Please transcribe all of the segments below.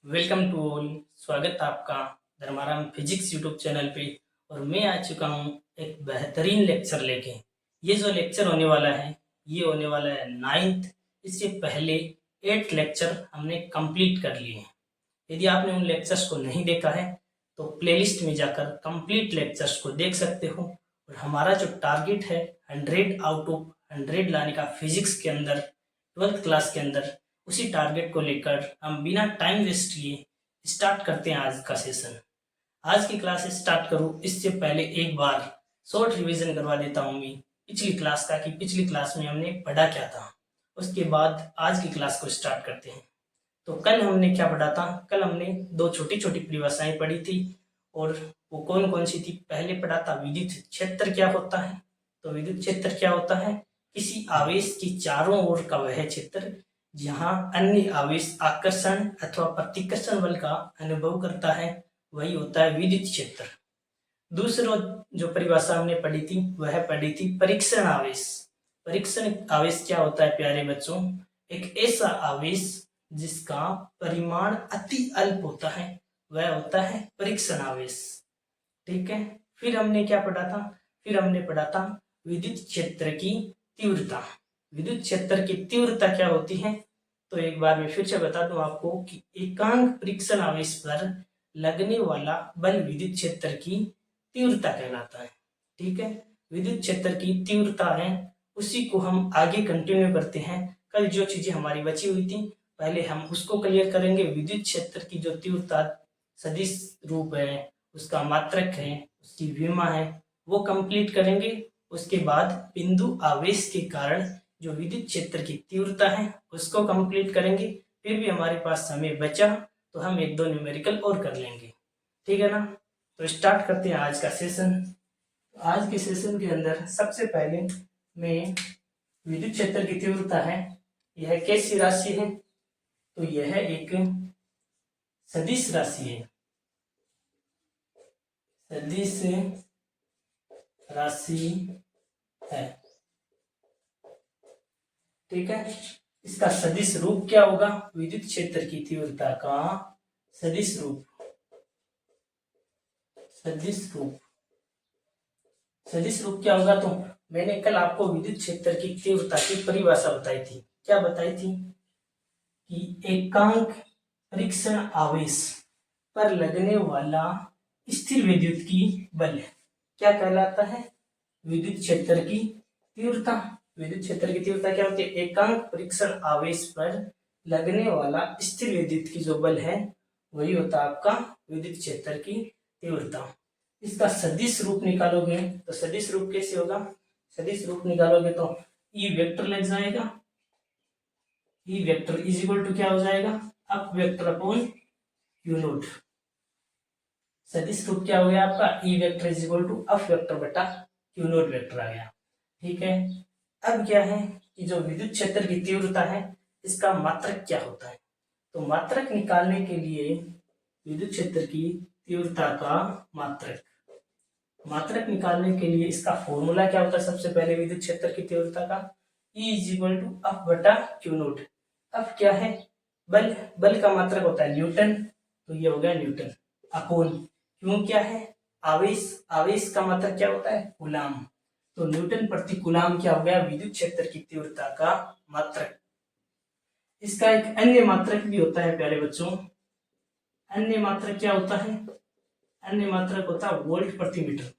Welcome to all. स्वागत है आपका धर्माराम फिजिक्स यूट्यूब चैनल पे। और मैं आ चुका हूँ एक बेहतरीन लेक्चर लेके। ये जो लेक्चर होने वाला है ये होने वाला है 9th। इससे पहले 8 लेक्चर हमने कंप्लीट कर लिए हैं। यदि आपने उन लेक्चर्स को नहीं देखा है तो प्लेलिस्ट में जाकर कंप्लीट लेक्चर्स को देख सकते हो। और हमारा जो टारगेट है 100 आउट ऑफ 100 लाने का फिजिक्स के अंदर 12th क्लास के अंदर, उसी टारगेट को लेकर हम बिना टाइम वेस्ट किए स्टार्ट करते हैं आज का सेशन। आज की क्लास स्टार्ट करूँ इससे पहले एक बार शॉर्ट रिवीजन करवा देता हूँ मैं पिछली क्लास का कि पिछली क्लास में हमने पढ़ा क्या था। उसके बाद आज की क्लास को स्टार्ट करते हैं। तो कल हमने क्या पढ़ा था? कल हमने दो छोटी छोटी परिभाषाएं पढ़ी थी। और वो कौन कौन सी थी? पहले पढ़ा था विद्युत क्षेत्र क्या होता है। तो विद्युत क्षेत्र क्या होता है? किसी आवेश की चारों ओर का वह क्षेत्र जहां अन्य आवेश आकर्षण अथवा प्रतिकर्षण बल का अनुभव करता है, वही होता है विद्युत क्षेत्र। दूसरा जो परिभाषा हमने पढ़ी थी वह पढ़ी थी परीक्षण आवेश। परीक्षण आवेश क्या होता है प्यारे बच्चों? एक ऐसा आवेश जिसका परिमाण अति अल्प होता है, वह होता है परीक्षण आवेश। ठीक है। फिर हमने क्या पढ़ा था? फिर हमने पढ़ा था विद्युत क्षेत्र की तीव्रता। विद्युत क्षेत्र की तीव्रता क्या होती है? तो एक बार मैं फिर से बता दूं आपको कि एकांक परीक्षण आवेश पर लगने वाला बल विद्युत क्षेत्र की तीव्रता कहलाता है। ठीक है। विद्युत क्षेत्र की तीव्रता है, उसी को हम आगे कंटिन्यू करते हैं। कल जो चीजें हमारी बची हुई थी पहले हम उसको क्लियर करेंगे। विद्युत क्षेत्र की जो तीव्रता सदिश रूप है, उसका मात्रक है, उसकी विमा है, वो कंप्लीट करेंगे। उसके बाद बिंदु आवेश के कारण जो विद्युत क्षेत्र की तीव्रता है उसको कंप्लीट करेंगे। फिर भी हमारे पास समय बचा तो हम एक दो न्यूमेरिकल और कर लेंगे। ठीक है ना? तो स्टार्ट करते हैं आज का सेशन। आज के सेशन के अंदर सबसे पहले मैं विद्युत क्षेत्र की तीव्रता है, यह कैसी राशि है? तो यह एक सदिश राशि है। सदिश राशि है। ठीक है। इसका सदिश रूप क्या होगा? विद्युत क्षेत्र की तीव्रता का सदिश रूप। सदिश रूप सदिश रूप क्या होगा? तो मैंने कल आपको विद्युत क्षेत्र की तीव्रता की परिभाषा बताई थी। क्या बताई थी? कि एकांक परीक्षण आवेश पर लगने वाला स्थिर विद्युत की बल क्या कहलाता है? विद्युत क्षेत्र की तीव्रता। विद्युत क्षेत्र की तीव्रता क्या होती है? एकांक परीक्षण आवेश पर लगने वाला स्थिर विद्युत की जो बल है वही होता है आपका विद्युत क्षेत्र की तीव्रता। इसका सदिश रूप निकालोगे तो सदिश रूप कैसे होगा? सदिश रूप निकालोगे तो ई वेक्टर लग जाएगा। E vector is equal to क्या हो जाएगा? F vector upon q naught. सदिश रूप क्या हो गया आपका? E vector is equal to F vector बटा क्यू नोट वेक्टर आ गया। ठीक है। अब क्या है कि जो विद्युत क्षेत्र की तीव्रता है इसका मात्रक क्या होता है? तो मात्रक निकालने के लिए विद्युत क्षेत्र की तीव्रता का मात्रक निकालने के लिए इसका फॉर्मूला क्या होता है? सबसे पहले विद्युत क्षेत्र की तीव्रता का E is equal to of बटा क्यू नोट। अब क्या है? बल। बल का मात्रक होता है न्यूटन, तो ये हो गया न्यूटन अपोन क्यों क्या है? आवेश। आवेश का मात्रक क्या होता है? कूलाम। तो न्यूटन प्रति कूलाम क्या हो गया? विद्युत क्षेत्र की तीव्रता का मात्रक। इसका एक अन्य मात्रक भी होता है प्यारे बच्चों। अन्य मात्रक क्या होता है? अन्य मात्रक होता है वोल्ट प्रति मीटर।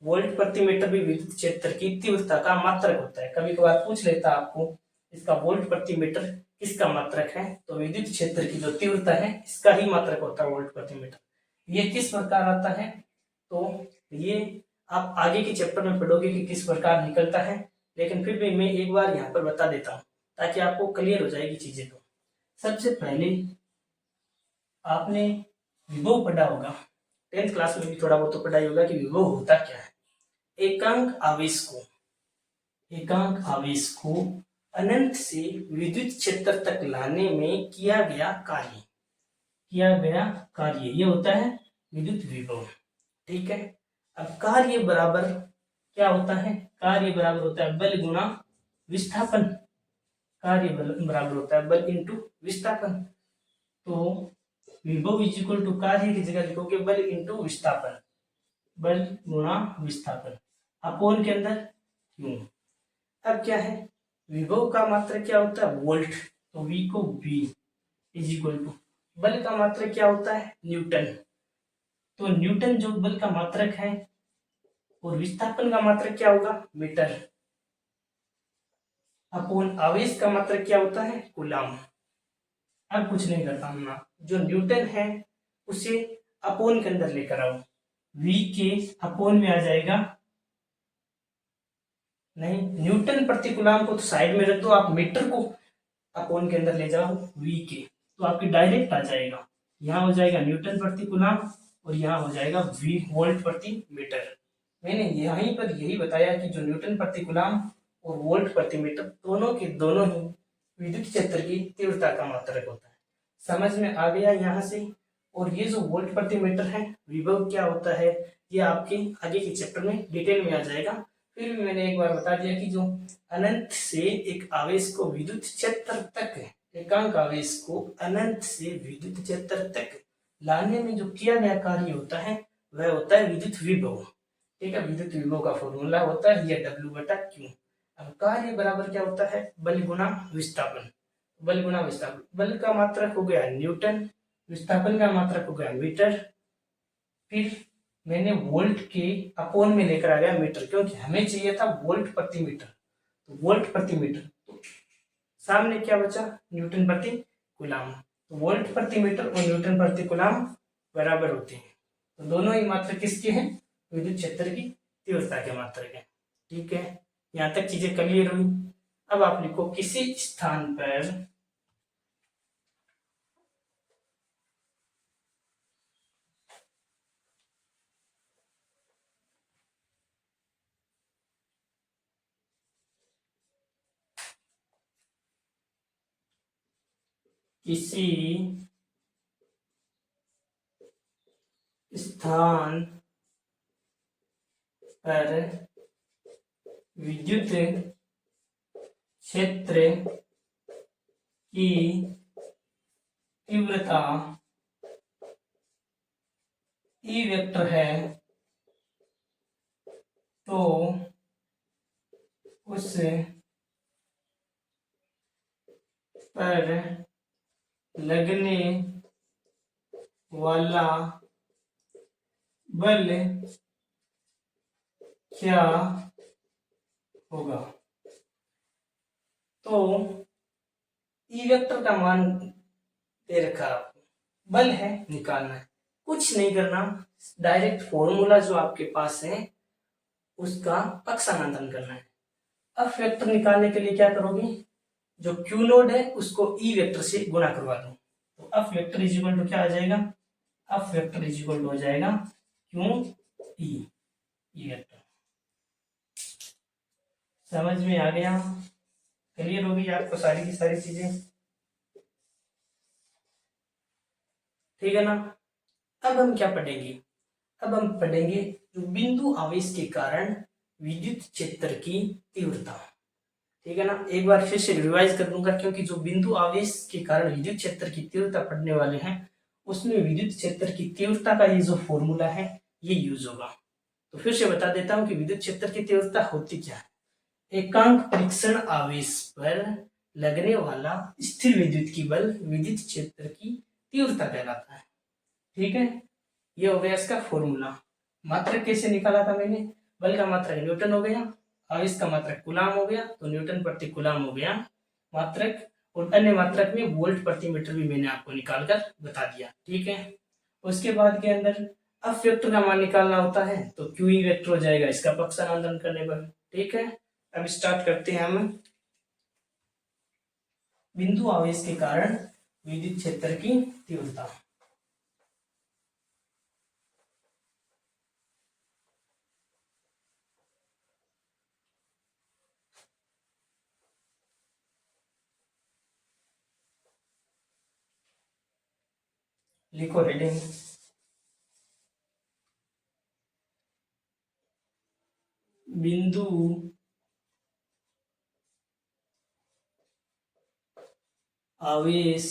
वोल्ट प्रति मीटर भी विद्युत क्षेत्र की तीव्रता का मात्रक होता है। कभी कभार पूछ लेता है आपको इसका वोल्ट प्रति मीटर किसका मात्रक है? तो विद्युत क्षेत्र की जो तीव्रता है इसका ही मात्रक होता है वोल्ट प्रति मीटर। ये किस प्रकार आता है? तो ये आप आगे के चैप्टर में पढ़ोगे कि किस प्रकार निकलता है, लेकिन फिर भी मैं एक बार यहाँ पर बता देता हूँ ताकि आपको क्लियर हो जाएगी चीजें। तो सबसे पहले आपने विभव पढ़ा होगा, 10th क्लास में भी थोड़ा बहुत तो पढ़ाई होगा कि विभव होता क्या है। एकांक आवेश को अनंत से विद्युत क्षेत्र तक लाने में किया गया कार्य ये होता है विद्युत विभव। ठीक है। अब कार्य बराबर क्या होता है? कार्य बराबर होता है बल गुणा विस्थापन। कार्य बल बराबर होता है बल इंटू विस्थापन। तो विभव इज इक्वल टू कार्य की जगह लिखोगे बल इंटू विस्थापन, बल गुणा विस्थापन अपोन के अंदर क्यों। अब क्या है, विभव का मात्रक क्या होता है वोल्ट, तो वी को वी इज इक्वल टू, बल का मात्रक क्या होता है न्यूटन, तो न्यूटन जो बल का मात्रक है, और विस्थापन का मात्रक क्या होगा मीटर, अपोन आवेश का मात्रक क्या होता है कूलाम। अब कुछ नहीं करता हूं ना, जो न्यूटन है उसे अपोन के अंदर लेकर आओ, वी के अपोन में आ जाएगा, नहीं न्यूटन प्रति कूलाम को तो साइड में रख दो, आप मीटर को अपोन के अंदर ले जाओ वी के, तो आपकी डायरेक्ट आ जाएगा, यहाँ हो जाएगा न्यूटन प्रति कूलाम और यहाँ हो जाएगा वी वोल्ट प्रति मीटर। मैंने यहीं पर यही बताया कि जो न्यूटन प्रति कूलाम और वोल्ट प्रति मीटर दोनों के दोनों ही विद्युत क्षेत्र की तीव्रता का मात्रक होता है। समझ में आ गया यहाँ से। और ये जो वोल्ट प्रति मीटर है, विभव क्या होता है, ये आपके आगे के चैप्टर में डिटेल में आ जाएगा। फिर भी मैंने एक बार बता दिया कि जो अनंत से एक आवेश को विद्युत क्षेत्र तक, एकांक आवेश को अनंत से विद्युत क्षेत्र तक लाने में जो किया गया कार्य होता है वह होता है विद्युत विभव। ठीक है, विद्युत विभव का फॉर्मूला होता है ये W/Q। अब कार्य बराबर क्या होता है बल गुणा विस्थापन, बल गुणा विस्थापन, बल का मात्रक हो गया न्यूटन, विस्थापन का मात्रक हो गया मीटर, फिर मैंने वोल्ट के अपोन में लेकर आ गया मीटर, क्योंकि हमें चाहिए था वोल्ट प्रति मीटर, तो वोल्ट प्रति मीटर, तो सामने क्या बचा न्यूटन प्रति कूलाम, तो वोल्ट प्रति मीटर और न्यूटन प्रति कूलाम बराबर होते हैं, तो दोनों ही मात्रक किसके हैं विद्युत क्षेत्र की तीव्रता के मात्रक है। ठीक है, यहाँ तक चीजें क्लियर हुई। अब आप लिखो किसी स्थान पर किसी स्थान पर विद्युत क्षेत्र की तीव्रता ई वेक्टर है, तो उस पर लगने वाला बल क्या होगा। तो ई वेक्टर का मान दे रखा, बल है निकालना है, कुछ नहीं करना, डायरेक्ट फॉर्मूला जो आपके पास है उसका पक्षांतरण करना है। अब वेक्टर निकालने के लिए क्या करोगे, जो क्यू नोड है उसको ई वेक्टर से गुणा करवा दो, तो F vector is equal to क्या आ जाएगा, F vector is equal to हो जाएगा क्यू ई, ई वेक्टर। समझ में आ गया, क्लियर हो गई आपको सारी की सारी चीजें, ठीक है ना। अब हम क्या पढ़ेंगे, अब हम पढ़ेंगे जो बिंदु आवेश के कारण विद्युत क्षेत्र की तीव्रता। ठीक है ना, एक बार फिर से रिवाइज कर दूंगा, क्योंकि जो बिंदु आवेश के कारण विद्युत क्षेत्र की तीव्रता पढ़ने वाले हैं उसमें विद्युत क्षेत्र की तीव्रता का ये जो फॉर्मूला है ये यूज होगा। तो फिर से बता देता हूं कि विद्युत क्षेत्र की तीव्रता होती क्या है, एकांक परीक्षण आवेश पर लगने वाला स्थिर विद्युत की बल विद्युत क्षेत्र की तीव्रता कहलाता है। ठीक है, ये हो गया इसका फॉर्मूला। मात्रक कैसे निकाला था मैंने, बल का मात्रक न्यूटन हो गया, आवेश का मात्रक कूलाम हो गया, तो न्यूटन प्रति कूलाम हो गया मात्रक, और अन्य मात्रक में वोल्ट प्रति मीटर भी मैंने आपको निकाल कर बता दिया। ठीक है, उसके बाद के अंदर अब वेक्टर का मान निकालना होता है, तो क्यू ई वेक्टर हो जाएगा इसका पक्षांतरण करने पर। ठीक है, अब स्टार्ट करते हैं हम बिंदु आवेश के कारण विद्युत क्षेत्र की तीव्रता। लिखो हेडिंग, बिंदु आवेश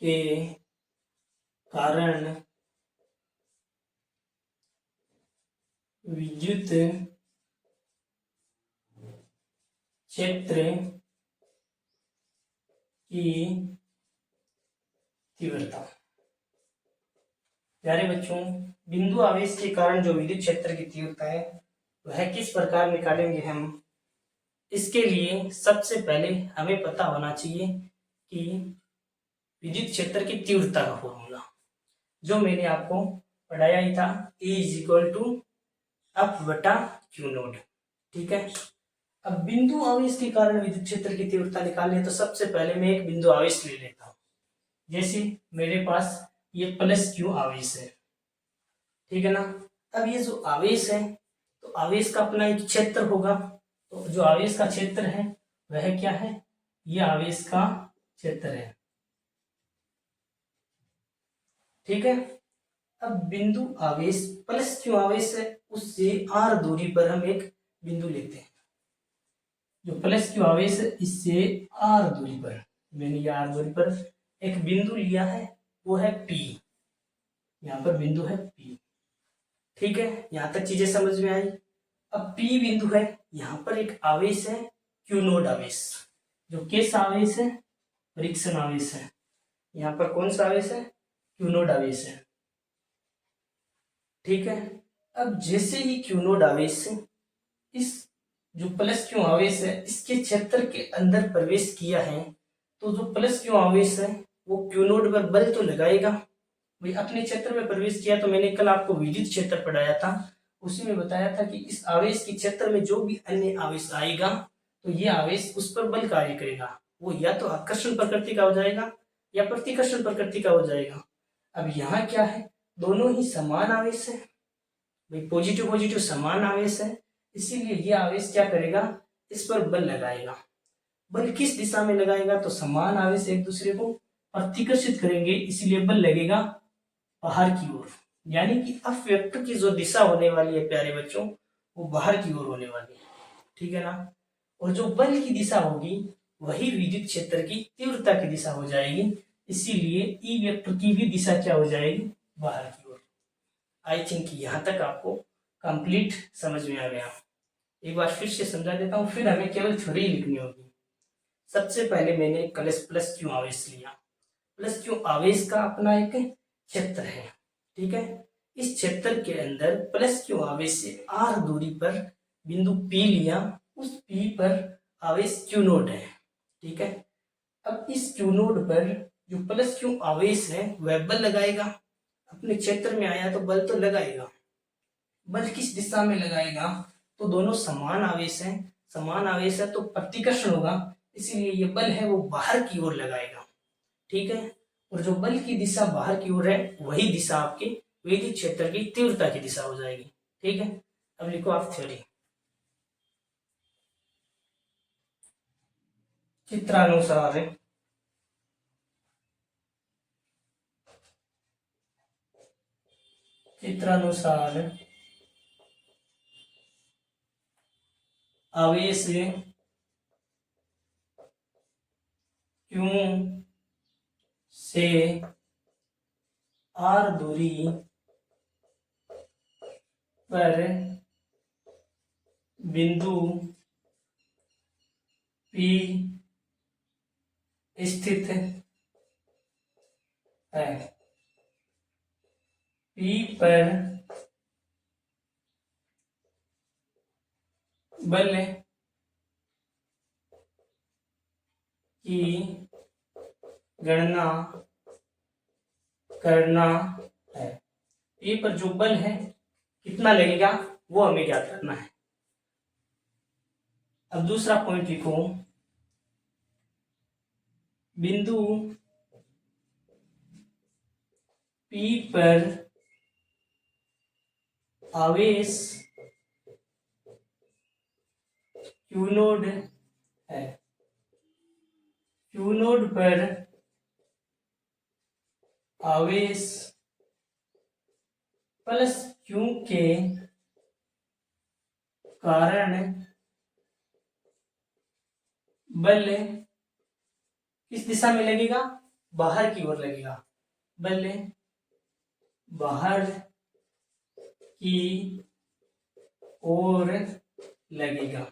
के कारण विद्युत क्षेत्र की तीव्रता। प्यारे बच्चों, बिंदु आवेश के कारण जो विद्युत क्षेत्र की तीव्रता है वह किस प्रकार निकालेंगे हम। इसके लिए सबसे पहले हमें पता होना चाहिए कि विद्युत क्षेत्र की तीव्रता का फॉर्मूला जो मैंने आपको पढ़ाया ही था, E इज टू एफ बटा क्यू नोट। ठीक है। अब बिंदु आवेश के कारण विद्युत क्षेत्र की तीव्रता निकालनी है तो सबसे पहले मैं एक बिंदु आवेश ले लेता हूं। जैसे मेरे पास ये प्लस क्यू आवेश है, ठीक है ना। अब ये जो आवेश है तो आवेश का अपना एक क्षेत्र होगा, तो जो आवेश का क्षेत्र है वह क्या है, ये आवेश का क्षेत्र है। ठीक है। अब बिंदु आवेश प्लस क्यू आवेश है, उससे आर दूरी पर हम एक बिंदु लेते हैं। जो प्लस क्यू आवेश है इससे आर दूरी पर मैंने ये आर दूरी पर एक बिंदु लिया है, वो है पी। यहाँ पर बिंदु है पी। ठीक है, यहां तक चीजें समझ में आई। अब पी बिंदु है, यहाँ पर एक आवेश है क्यू नोड आवेश, जो किस आवेश है, परीक्षण आवेश है। यहाँ पर कौन सा आवेश है, क्यू नोड आवेश है। ठीक है। अब जैसे ही क्यू नोड आवेश इस जो प्लस क्यू आवेश है इसके क्षेत्र के अंदर प्रवेश किया है, तो जो प्लस क्यू आवेश है वो क्यू नोड पर बल तो लगाएगा। भाई अपने क्षेत्र में प्रवेश किया, तो मैंने कल आपको विद्युत क्षेत्र पढ़ाया था, उसी में बताया था कि इस आवेश के क्षेत्र में जो भी अन्य आवेश आएगा तो ये आवेश उस पर बल कार्य करेगा। वो या तो आकर्षण प्रकृति का हो जाएगा या प्रतिकर्षण प्रकृति का हो जाएगा। अब यहाँ क्या है, दोनों ही समान आवेश है, भाई पॉजिटिव पॉजिटिव समान आवेश है, इसीलिए ये आवेश क्या करेगा, इस पर बल लगाएगा। बल किस दिशा में लगाएगा, तो समान आवेश एक दूसरे को प्रतिकर्षित करेंगे, इसलिए बल लगेगा बाहर की ओर। यानी कि अब वेक्टर की जो दिशा होने वाली है प्यारे बच्चों, वो बाहर की ओर होने वाली है। ठीक है ना। और जो बल की दिशा होगी वही विद्युत क्षेत्र की तीव्रता की दिशा हो जाएगी, इसीलिए ई वेक्टर की भी दिशा क्या हो जाएगी, बाहर की ओर। आई थिंक यहाँ तक आपको कंप्लीट समझ में आ गया। एक बार फिर से समझा देता हूँ, फिर हमें केवल थ्योरी लिखनी होगी। सबसे पहले मैंने प्लस क्यू आवेश लिया। प्लस क्यू आवेश का अपना एक क्षेत्र है। ठीक है। इस क्षेत्र के अंदर प्लस क्यू आवेश से आर दूरी पर बिंदु पी लिया, उस पी पर आवेश क्यू नोड है। ठीक है। अब इस क्यू नोड पर जो प्लस क्यू आवेश है वह बल लगाएगा। अपने क्षेत्र में आया तो बल तो लगाएगा। बल किस दिशा में लगाएगा, तो दोनों समान आवेश हैं, समान आवेश है तो प्रतिकर्षण होगा, इसीलिए ये बल है वो बाहर की ओर लगाएगा। ठीक है। और जो बल की दिशा बाहर की ओर है वही दिशा आपके विद्युत क्षेत्र की तीव्रता की दिशा हो जाएगी। ठीक है। अब लिखो आप थ्योरी। चित्रानुसार आवेश क्यों से आर दूरी पर बिंदु पी स्थित है। पी पर बल की गणना करना है। पी पर जो बल है कितना लगेगा वो हमें ज्ञात करना है। अब दूसरा पॉइंट लिखो, बिंदु पी पर आवेश क्यू नोड है। क्यू नोड पर आवेश प्लस क्यू के कारण बल किस दिशा में लगेगा, बाहर की ओर लगेगा, बल बाहर की ओर लगेगा।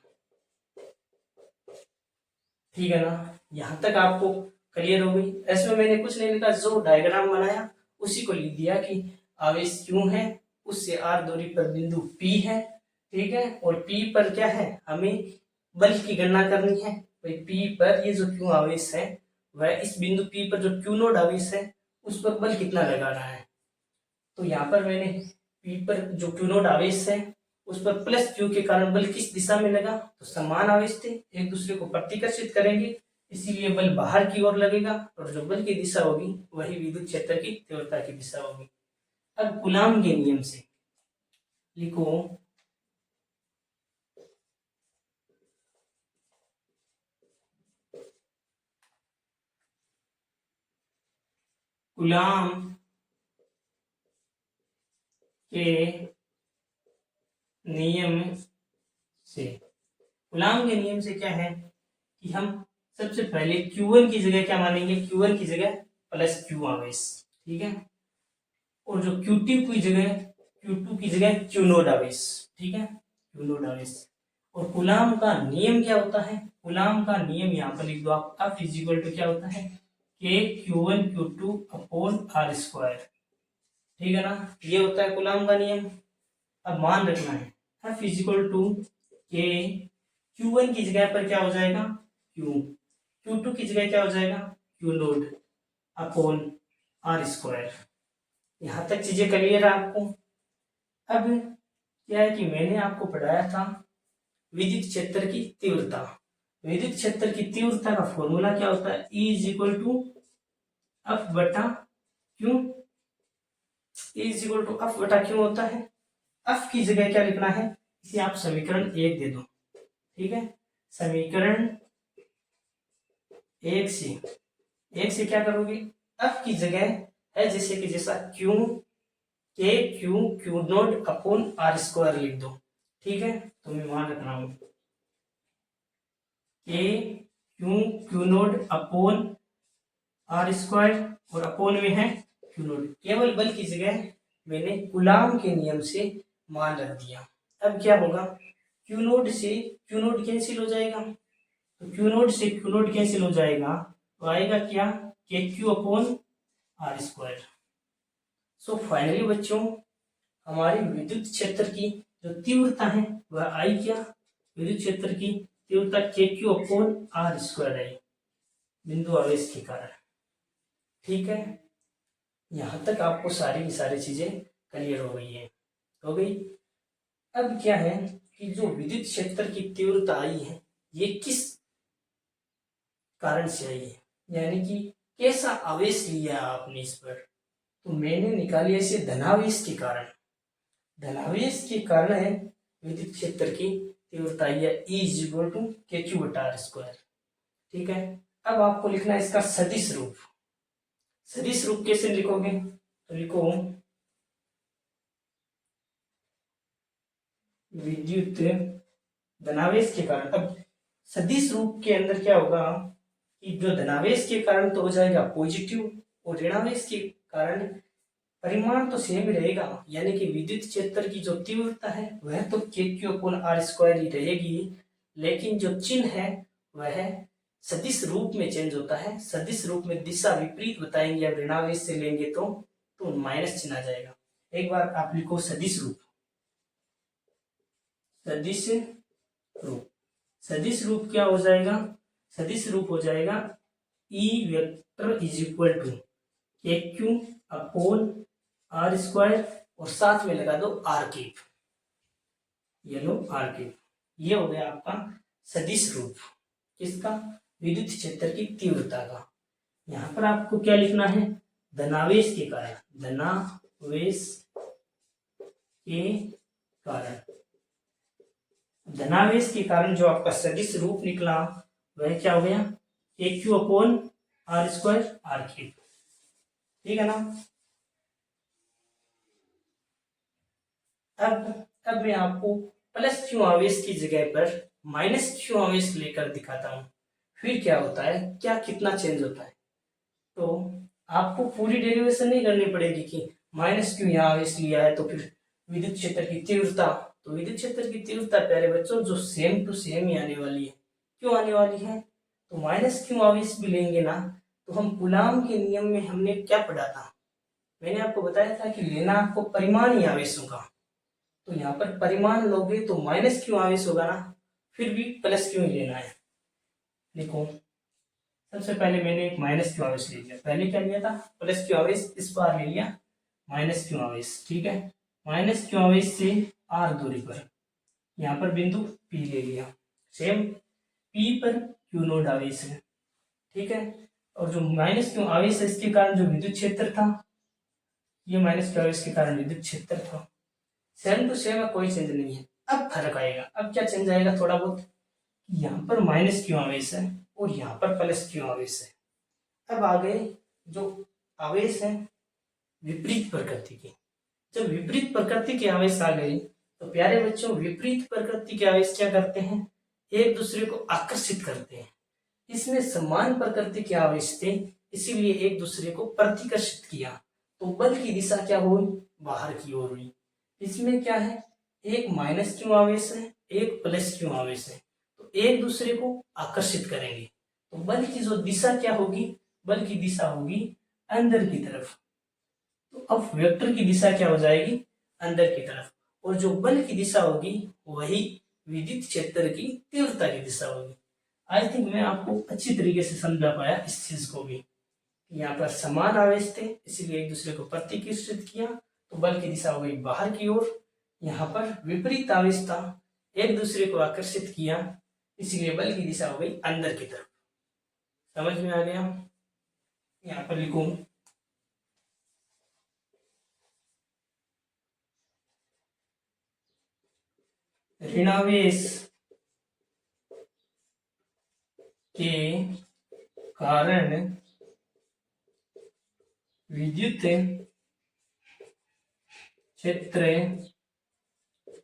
ठीक है ना, यहां तक आपको क्लियर हो गई। इसमें मैंने कुछ नहीं लिखा, जो डायग्राम बनाया उसी को लिख दिया कि आवेश क्यों है, उससे आर दूरी पर बिंदु P है। ठीक है, और P पर क्या है, हमें बल की गणना करनी है। भाई P पर ये जो क्यू आवेश है, वह इस बिंदु P पर जो क्यू नोड आवेश है उस पर बल कितना लगाना है। तो यहाँ पर मैंने P पर जो क्यू नोड आवेश है उस पर प्लस क्यू के कारण बल किस दिशा में लगा, तो समान आवेश थे, एक दूसरे को प्रतिकर्षित करेंगे, इसीलिए बल बाहर की ओर लगेगा, और जो बल की दिशा होगी वही विद्युत क्षेत्र की तीव्रता की दिशा होगी। अब कूलाम के नियम से लिखो, कूलाम के नियम से, कूलाम के नियम से क्या है कि हम सबसे पहले Q1 की जगह क्या मानेंगे, Q1 की जगह प्लस Q आवेश। ठीक है, और जो Q2 की जगह, Q2 की जगह Q नोड आवेश। ठीक है, Q नोड आवेश। और कूलाम का नियम क्या होता है, कूलाम का नियम यहाँ पर लिख दो आप, F इक्वल टू क्या होता है, K Q1 Q2 upon R square. ठीक है ना, ये होता है कूलाम का नियम। अब मान रखना है F equal to K, Q1 की जगह पर क्या हो जाएगा Q, Q2 की जगह क्या हो जाएगा Q node upon R square. यहाँ तक चीजें क्लियर है आपको। अब क्या है कि मैंने आपको पढ़ाया था विद्युत क्षेत्र की तीव्रता। विद्युत क्षेत्र की तीव्रता का फॉर्मूला क्या होता है, E is equal to F बटा Q. E is equal to F बटा क्यू होता है। एफ की जगह क्या लिखना है, इसे आप समीकरण 1 दे दो। ठीक है, समीकरण 1 से क्या करोगे, एफ की जगह है जैसे कि जैसा q, k q naught upon are square लिख दो। ठीक है, तो मैं मान रख रहा हूं k q naught upon are square, और अपोन में है क्यू नोड। केवल बल की जगह मैंने कूलाम के नियम से मान रख दिया। अब क्या होगा, क्यू नोड से क्यू नोड कैंसिल हो जाएगा, तो क्यू नोड से क्यू नोड कैंसिल हो जाएगा, तो आएगा क्या, k Q upon are square. So finally बच्चों, हमारी विद्युत क्षेत्र की जो तीव्रता है वह आई क्या, विद्युत क्षेत्र की तीव्रता के क्यू अपॉन आर स्क्वायर आई, बिंदु आवेश के कारण। ठीक है, यहां तक आपको सारी की सारी चीजें क्लियर हो गई है, हो गई। अब क्या है कि जो विद्युत क्षेत्र की तीव्रता आई है ये किस कारण से आई है, यानी कि कैसा आवेश लिया आपने इस पर, तो मैंने निकाली इसे धनावेश के कारण। धनावेश के कारण है विद्युत क्षेत्र की तीव्रता आई है, E इज इक्वल टू के क्यू बटा आर स्क्वायर। ठीक है, अब आपको लिखना है इसका सदिश रूप। सदिश रूप कैसे लिखोगे, तो लिखो विद्युत धनावेश के कारण। अब सदिश रूप के अंदर क्या होगा कि जो धनावेश के कारण तो हो जाएगा पॉजिटिव, और ऋणावेश के कारण परिमाण तो सेम रहेगा, यानी कि विद्युत क्षेत्र की जो तीव्रता है वह तो के क्यू अपॉन आर स्क्वायर ही रहेगी, लेकिन जो चिन्ह है वह सदिश रूप में चेंज होता है। सदिश रूप में दिशा विपरीत बताएंगे, अब ऋणावेश से लेंगे तो माइनस चिन्ह आ जाएगा। एक बार आप लिखो सदिश रूप, सदिश रूप, सदिश रूप क्या हो जाएगा, सदिश रूप हो जाएगा E vector is equal to के क्यू अपॉन आर स्क्वायर, और साथ में लगा दो आर क्यूब, ये लो आर क्यूब। ये हो गया आपका सदिश रूप किसका, विद्युत क्षेत्र की तीव्रता का। यहां पर आपको क्या लिखना है, धनावेश के कारण, धनावेश के कारण, धनावेश के कारण जो आपका सदिश रूप निकला वह क्या हो गया, k Q upon are square r cube. ठीक है ना। अब मैं आपको प्लस क्यू आवेश की जगह पर माइनस क्यू आवेश लेकर दिखाता हूं, फिर क्या होता है, क्या कितना चेंज होता है। तो आपको पूरी डेरिवेशन नहीं करनी पड़ेगी कि माइनस क्यू यहाँ आवेश लिया है तो फिर विद्युत क्षेत्र की तीव्रता, तो विद्युत क्षेत्र की तीव्रता प्यारे बच्चों जो सेम टू सेम ही आने वाली है। क्यों आने वाली है? तो माइनस क्यू आवेश भी लेंगे ना तो हम कूलाम के नियम में हमने क्या पढ़ा था, मैंने आपको बताया था कि लेना आपको परिमाण ही आवेशों का, तो यहाँ पर परिमाण लोगे तो माइनस क्यू आवेश होगा ना, फिर भी प्लस क्यू ही लेना है। देखो सबसे पहले मैंने एक माइनस क्यू आवेश ले लिया, पहले क्या लिया था प्लस क्यू आवेश, इस बार ले लिया माइनस क्यू आवेश। ठीक है, माइनस क्यू आवेश से आर दूरी पर यहाँ पर बिंदु पी ले लिया, सेम पी पर क्यू नोड आवेश है। ठीक है, और जो माइनस क्यू आवेश है इसके कारण जो विद्युत क्षेत्र था, ये माइनस क्यू आवेश के कारण विद्युत क्षेत्र था, सेम टू सेम है, कोई चेंज नहीं है। अब फर्क आएगा, अब क्या चेंज आएगा थोड़ा बहुत, यहाँ पर माइनस क्यू आवेश है और यहाँ पर प्लस क्यू आवेश है। अब आ गए जो आवेश है विपरीत प्रकृति के, जब विपरीत प्रकृति के आवेश आ गए तो प्यारे बच्चों विपरीत प्रकृति के आवेश क्या करते हैं, एक दूसरे को आकर्षित करते हैं। इसमें समान प्रकृति के आवेश थे इसीलिए एक दूसरे को प्रतिकर्षित किया, तो बल की दिशा क्या हुई, बाहर की ओर हुई। इसमें क्या है, एक माइनस क्यू आवेश है एक प्लस क्यू आवेश है, तो एक दूसरे को आकर्षित करेंगे, तो बल की जो दिशा क्या होगी, बल की दिशा होगी अंदर की तरफ। तो अब वेक्टर की दिशा क्या हो जाएगी, अंदर की तरफ, और जो बल की दिशा होगी वही विद्युत क्षेत्र की तीव्रता की दिशा होगी। आई थिंक मैं आपको अच्छी तरीके से समझा पाया इस चीज को भी। यहाँ पर समान आवेश थे इसीलिए एक दूसरे को प्रतिकर्षित किया, तो बल की दिशा हो गई बाहर की ओर। यहाँ पर विपरीत आवेश था, एक दूसरे को आकर्षित किया इसलिए बल की दिशा हो गई अंदर की तरफ। समझ में आ गया? यहाँ पर लिखूं ऋणावेश के कारण विद्युत क्षेत्र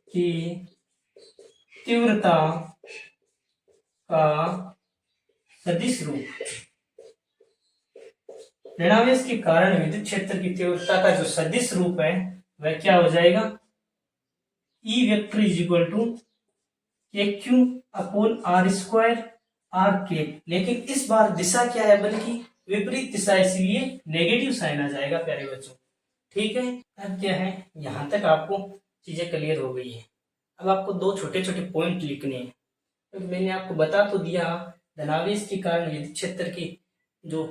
की तीव्रता का सदिश रूप, ऋणावेश के कारण विद्युत क्षेत्र की तीव्रता का जो सदिश रूप है वह क्या हो जाएगा, E vector is equal to के Q upon are square R K. लेकिन इस बार दिशा क्या है, बल्कि विपरीत दिशा, इसलिए नेगेटिव साइन आ जाएगा प्यारे बच्चों। ठीक है, अब क्या है, यहां तक आपको चीजें क्लियर हो गई है। अब आपको दो छोटे छोटे पॉइंट लिखने हैं। तो मैंने आपको बता तो दिया धनावेश के कारण विद्युत क्षेत्र की जो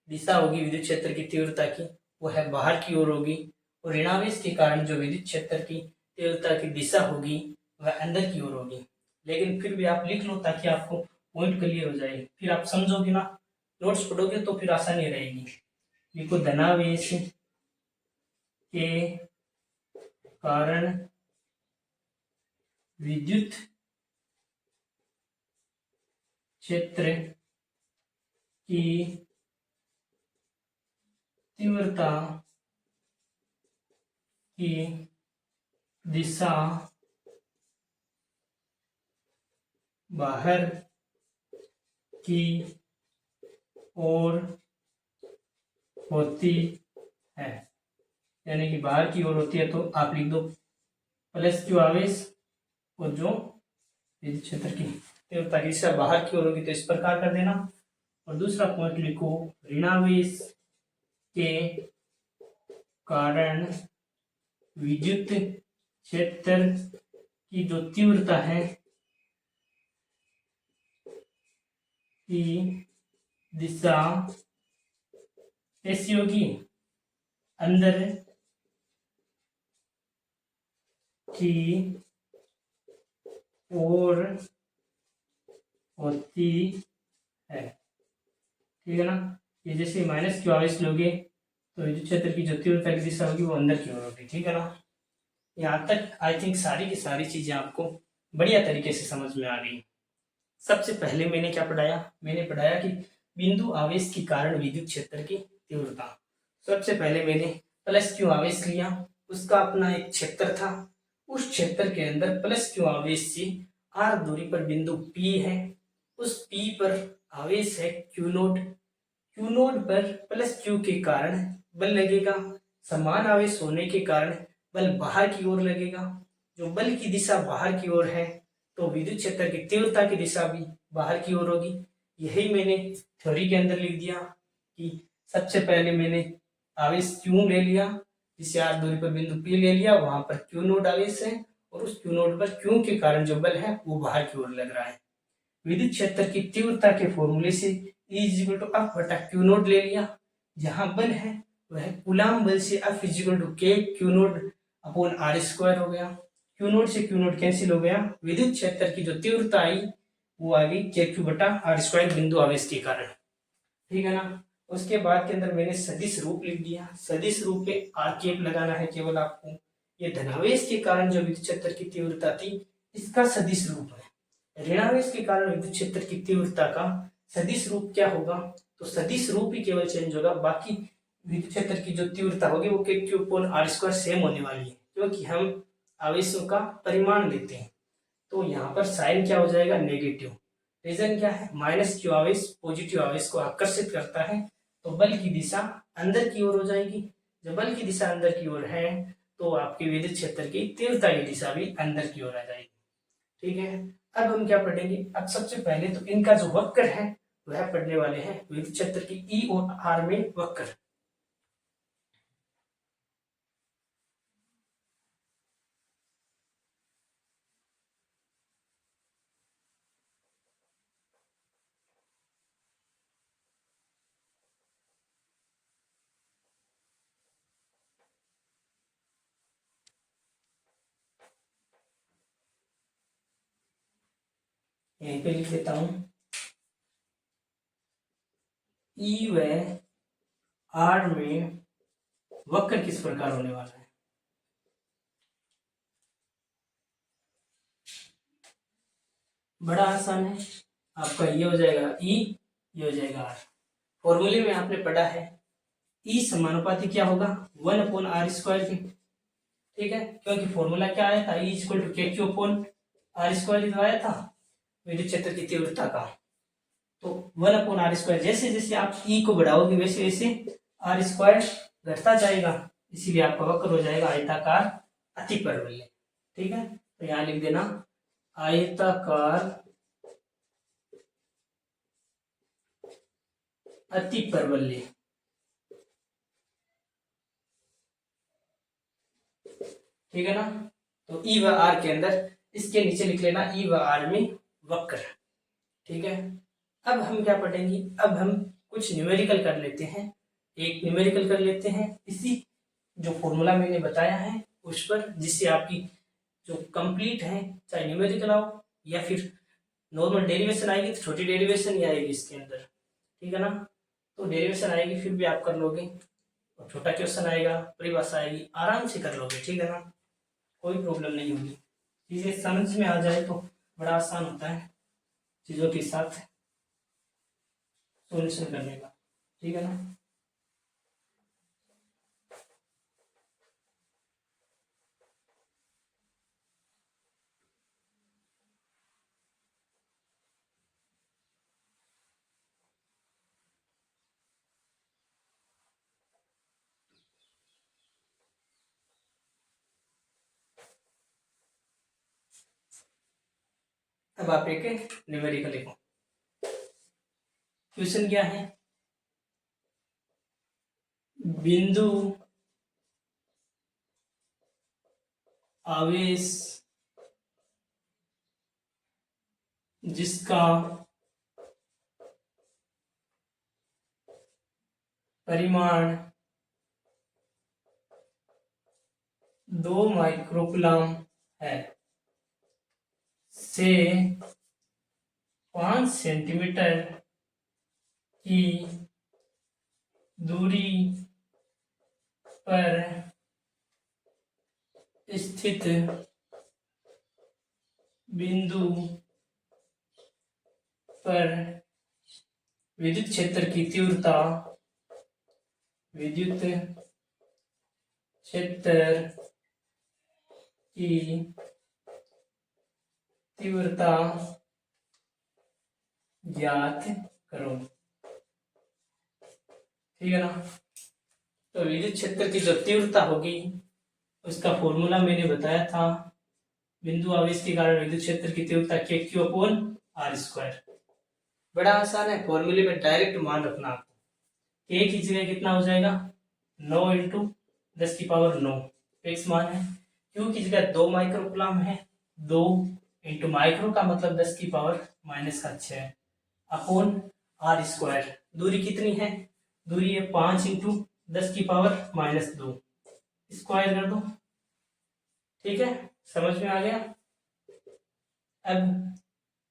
दिशा होगी विद्युत क्षेत्र की तीव्रता की वो है बाहर की ओर होगी, और ऋणावेश के कारण जो विद्युत क्षेत्र की तीव्रता की दिशा होगी वह अंदर की ओर होगी। लेकिन फिर भी आप लिख लो ताकि आपको पॉइंट क्लियर हो जाए, फिर आप समझोगे ना, नोट्स पढ़ोगे तो फिर आसानी रहेगी। लिखो धनावेश के कारण विद्युत क्षेत्र की तीव्रता की दिशा बाहर की ओर होती है, यानी कि बाहर की ओर होती है तो आप लिख दो प्लस क्यू आवेश, और जो विद्युत क्षेत्र की तीव्रता की दिशा बाहर की ओर होगी तो इस प्रकार कर देना। और दूसरा पॉइंट लिखो ऋणावेश के कारण विद्युत क्षेत्र की जो तीव्रता है की दिशा कैसी होगी, अंदर की ओर होती है। ठीक है ना, ये जैसे माइनस क्यू आवेश लोगे तो विद्युत क्षेत्र की जो तीव्रता की दिशा होगी वो अंदर की ओर होगी। ठीक है ना, यहाँ तक आई थिंक सारी की सारी चीजें आपको बढ़िया तरीके से समझ में आ गई। सबसे पहले मैंने क्या पढ़ाया, मैंने पढ़ाया कि बिंदु आवेश के कारण विद्युत क्षेत्र की तीव्रता। सबसे पहले मैंने प्लस क्यू आवेश लिया, उसका अपना एक क्षेत्र था, उस क्षेत्र के अंदर प्लस क्यू आवेश से आर दूरी पर बिंदु P है, उस P पर आवेश है Q नोट। क्यू नोड पर प्लस क्यू के कारण बल लगेगा, समान आवेश होने के कारण बल बाहर की ओर लगेगा। जो बल की दिशा बाहर की ओर है तो विद्युत क्षेत्र की तीव्रता की दिशा भी बाहर की ओर होगी। यही मैंने थ्योरी के अंदर लिख दिया कि सबसे पहले मैंने आवेश क्यू ले लिया, जिसे आर दूरी पर बिंदु पी ले लिया, वहां पर क्यू नोड आवेश है और उस क्यू नोड पर क्यू के कारण जो बल है वो बाहर की ओर लग रहा है। विद्युत क्षेत्र की तीव्रता के फॉर्मूले से E इक्वल टू एफ बटा क्यू नोड ले लिया। जहां बल है वह कूलाम बल से एफ इक्वल टू के q naught upon are square हो गया। क्यू नोड से क्यू नोड कैंसिल हो गया। विद्युत क्षेत्र की जो तीव्रता आई वो आ गई के क्यू बटा आर स्क्वायर बिंदु आवेश के कारण। ठीक है ना। उसके बाद के अंदर मैंने सदिश रूप लिख दिया। सदिश रूप पे आर केप लगाना है केवल आपको। ये धनावेश के कारण जो विद्युत क्षेत्र की तीव्रता थी इसका सदिश रूप है। ऋणावेश के कारण विद्युत क्षेत्र की तीव्रता का सदिश रूप क्या होगा, तो सदिश रूप ही केवल चेंज होगा, बाकी विद्युत क्षेत्र की जो तीव्रता होगी वो k Q upon are square same होने वाली है, क्योंकि हम आवेशों का परिमाण लेते हैं। तो यहाँ पर साइन क्या हो जाएगा, नेगेटिव। रीजन क्या है, माइनस क्यू आवेश पॉजिटिव आवेश को आकर्षित करता है, तो बल की दिशा अंदर की ओर हो जाएगी। जब बल की दिशा अंदर की ओर है तो आपके विद्युत क्षेत्र की तीव्रता की दिशा भी अंदर की ओर आ जाएगी। ठीक है। अब हम क्या पढ़ेंगे, अब सबसे पहले तो इनका जो वक्र है वह पढ़ने वाले हैं, विद्युत क्षेत्र की ई और आर में वक्र। यहीं पे लिख देता हूं, ई व आर में वक्र किस प्रकार होने वाला है। बड़ा आसान है, आपका ये हो जाएगा ई, ये हो जाएगा आर। फॉर्मूले में आपने पढ़ा है ई समानुपाती क्या होगा, 1/r² के। ठीक है, क्योंकि फॉर्मूला क्या आया था, ई इक्वल टू के क्यू अपॉन आर स्क्वायर जो आया था विद्युत क्षेत्र की तीव्रता का। तो 1/r², जैसे जैसे आप ई को बढ़ाओगे वैसे वैसे आर स्क्वायर घटता जाएगा, इसीलिए आपका वक्र हो जाएगा आयताकार अतिपरवलय। ठीक है, तो यहाँ लिख देना आयताकार अतिपरवलय। ठीक है ना। तो ई व आर के अंदर इसके नीचे लिख लेना ई व आर में वक्र। ठीक है, अब हम क्या पढ़ेंगे, अब हम कुछ न्यूमेरिकल कर लेते हैं। एक न्यूमेरिकल कर लेते हैं इसी जो फॉर्मूला मैंने बताया है उस पर, जिससे आपकी जो कंप्लीट है, चाहे न्यूमेरिकल आओ या फिर नॉर्मल डेरिवेशन आएगी तो छोटी डेरिवेशन ही आएगी इसके अंदर। ठीक है ना, तो डेरिवेशन आएगी फिर भी आप कर लोगे, और छोटा क्वेश्चन आएगा, परिभाषा आएगी, आराम से कर लोगे। ठीक है ना, कोई प्रॉब्लम नहीं होगी। चीजें समझ में आ जाए तो बड़ा आसान होता है चीजों के साथ सोल्यूशन करने का। ठीक है ना। अब आप एक न्यूमेरिकल लिखो। क्वेश्चन क्या है, बिंदु आवेश जिसका परिमाण 2 माइक्रोकूलम है से 5 सेंटीमीटर की दूरी पर स्थित बिंदु पर विद्युत क्षेत्र की तीव्रता, विद्युत क्षेत्र की तीव्रता ज्ञात करो। ठीक है ना। तो विद्युत क्षेत्र की जो तीव्रता होगी उसका फॉर्मूला मैंने बताया था, बिंदु आवेश के कारण विद्युत क्षेत्र की तीव्रता के क्यू अपॉन आर स्क्वायर। बड़ा आसान है, फॉर्मूले में डायरेक्ट मान रखना आपको। के की जगह कितना हो जाएगा 9 इंटू 10⁻9 फिक्स मान है। क्यू की जगह 2 माइक्रो कूलम है, 2 इंटू माइक्रो का मतलब 10⁻⁻6 अपॉन आर स्क्वायर। दूरी कितनी है, दूरी है 5 इंटू 10⁻⁻2 स्क्वायर कर दो। ठीक है, समझ में आ गया। अब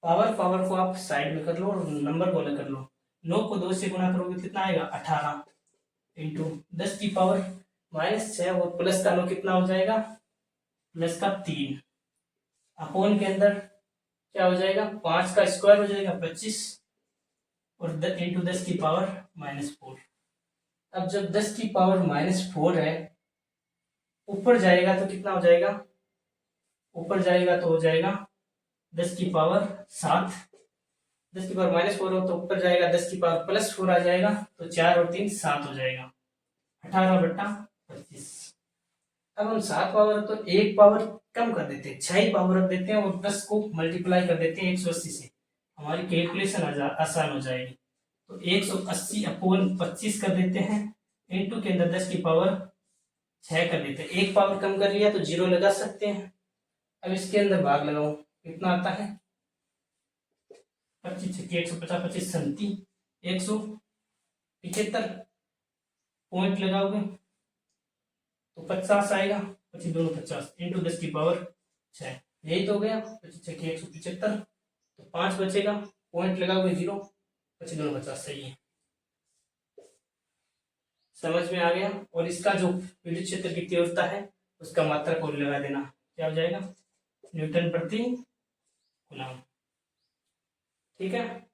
पावर को आप साइड में कर लो और नंबर को अलग कर लो। 9 को 2 से गुणा करोगे कितना आएगा 18 इंटू 10⁻⁻6 और प्लस का 9 कितना हो जाएगा प्लस का 3 अपॉन के अंदर क्या हो जाएगा 5 का स्क्वायर हो जाएगा 25 और इंटू 10⁻⁻4। अब जब 10⁻⁻4 है ऊपर जाएगा तो कितना हो जाएगा, ऊपर जाएगा तो हो जाएगा 10⁻7। 10⁻⁻4 हो तो ऊपर जाएगा 10⁻+4 आ जाएगा तो 4 और 3 7 हो जाएगा 18/25। अब हम 7 पावर तो एक पावर कम कर देते हैं, 6 पावर रख देते हैं और 10 को मल्टीप्लाई कर देते हैं 180 से, हमारी कैलकुलेशन आसान हो जाएगी। तो 180 अपॉन 25 कर देते हैं इंटू के अंदर 10⁻6 कर देते हैं। एक पावर कम कर लिया तो 0 लगा सकते हैं। अब इसके अंदर भाग लगाओ कितना आता है 25 150 25 175 पॉइंट लगाओगे तो 50 आएगा, 25 दोनों 50 इंटू 10⁻6 यही तो हो गया 25 175। तो 5 बचेगा, पॉइंट लगाओगे 0, 25 दोनों 50 सही है। समझ में आ गया। और इसका जो विद्युत क्षेत्र की तीव्रता है उसका मात्रक और लगा देना, क्या हो जाएगा न्यूटन प्रति कूलम। ठीक है,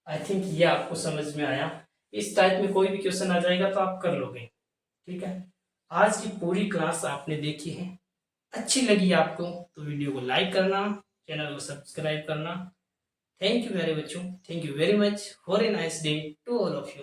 आई थिंक ये आपको समझ में आया। इस टाइप में कोई भी क्वेश्चन आ जाएगा तो आप कर लोगे। ठीक है, आज की पूरी क्लास आपने देखी है, अच्छी लगी आपको तो वीडियो को लाइक करना, चैनल को सब्सक्राइब करना। Thank you very much, thank you very much, for a nice day to all of you.